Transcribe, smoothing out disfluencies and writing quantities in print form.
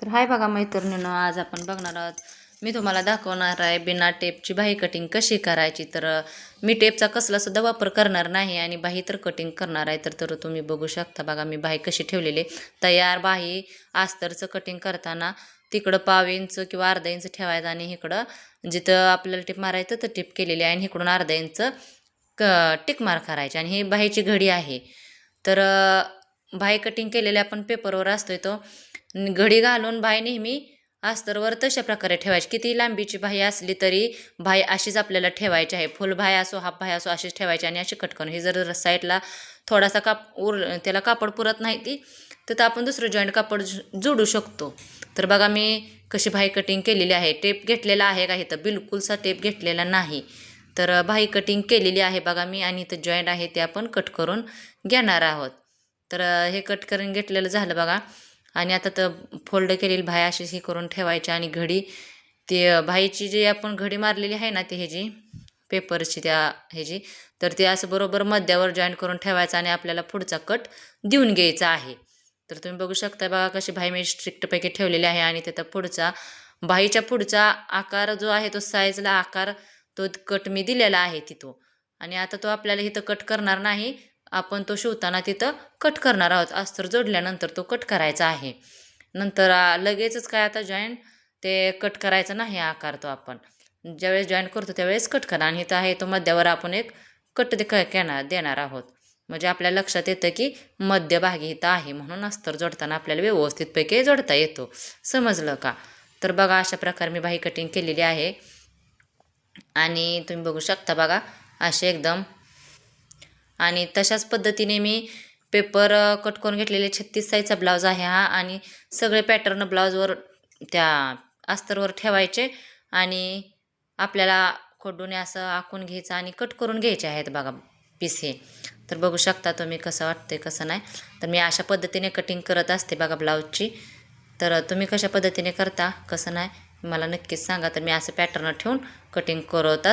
तर हाय बघा मैत्रिणींनो, आज आपण बघणार आहोत. मी तुम्हाला दाखवणार आहे बिना टेपची बाही कटिंग कशी करायची. तर मी टेपचा कसला सुद्धा वापर करणार नाही आणि बाही तर कटिंग करणार आहे. तर तुम्ही बघू शकता बघा मी बाही कशी ठेवलेली तयार. बाही अस्तरचं कटिंग करताना तिकडं पाव इंच किंवा अर्धा इंच ठेवायचं आणि इकडं जिथं आपल्याला टिप मारायचं तर टिप केलेली आहे आणि इकडून अर्धा इंच टिक मार करायची. आणि ही बाहीची घडी आहे. तर बाही कटिंग केलेली आपण पेपरवर असतोय तो घडी घालून बाही नेहमी अस्तरवर तशा प्रकारे ठेवायची. किती लांबीची बाही असली तरी बाही अशीच आपल्याला ठेवायची आहे. फुल बाही असो हाफ बाही असो अशीच ठेवायची आणि अशी कट करून हे जर साईडला थोडासा त्याला कापड पुरत नाही ती तर आपण दुसरं जॉईंट कापड जोडू शकतो. तर बघा मी कशी बाही कटिंग केलेली आहे. टेप घेतलेला आहे का इथं बिलकुलसा टेप घेतलेला नाही. तर बाही कटिंग केलेली आहे बघा मी आणि इथं जॉईंट आहे ते आपण कट करून घेणार आहोत. तर हे कट करून घेतलेलं झालं बघा. आणि आता तर फोल्ड केलेली बाही अशी ही करून ठेवायची आणि घडी ते बाहीची जी आपण घडी मारलेली आहे ना ती ह्याची पेपरची त्या ह्याची तर ते असं बरोबर मध्यावर जॉईंट करून ठेवायचं आणि आपल्याला पुढचा कट देऊन घ्यायचा आहे. तर तुम्ही बघू शकता बघा कशी बाही मी स्ट्रिक्टपैकी ठेवलेली आहे आणि त्याचा पुढचा बाहीच्या पुढचा आकार जो आहे तो साईजला आकार तो कट मी दिलेला आहे तिथं. आणि आता तो आपल्याला इथं कट करणार नाही, आपण तो शिवताना तिथं कट करणार आहोत. अस्तर जोडल्यानंतर तो कट करायचा आहे. नंतर लगेचच काय आता जॉईंट ते कट करायचं नाही आकार तो आपण ज्यावेळेस जॉईंट करतो त्यावेळेस कट करा. आणि इथं आहे तो मध्यावर आपण एक कट देणार आहोत. म्हणजे आपल्या लक्षात येतं की मध्यभागी इथं आहे म्हणून अस्तर जोडताना आपल्याला व्यवस्थितपैकी जोडता येतो. समजलं का? तर बघा अशा प्रकारे मी बाही कटिंग केलेली आहे आणि तुम्ही बघू शकता बघा असे एकदम. आणि तशाच पद्धतीने मी पेपर कट करून घेतलेले 36 साईजचा ब्लाऊज आहे हा. आणि सगळे पॅटर्न ब्लाऊजवर त्या अस्तरवर ठेवायचे आणि आपल्याला खोडूने असं आखून घ्यायचं आणि कट करून घ्यायचे आहेत बघा पीस हे. तर बघू शकता तुम्ही कसं वाटतंय कसं नाही. तर मी अशा पद्धतीने कटिंग करत असते बघा ब्लाऊजची. तर तुम्ही कशा पद्धतीने करता कसं नाही मला नक्कीच सांगा. तर मी असं पॅटर्न ठेवून कटिंग करत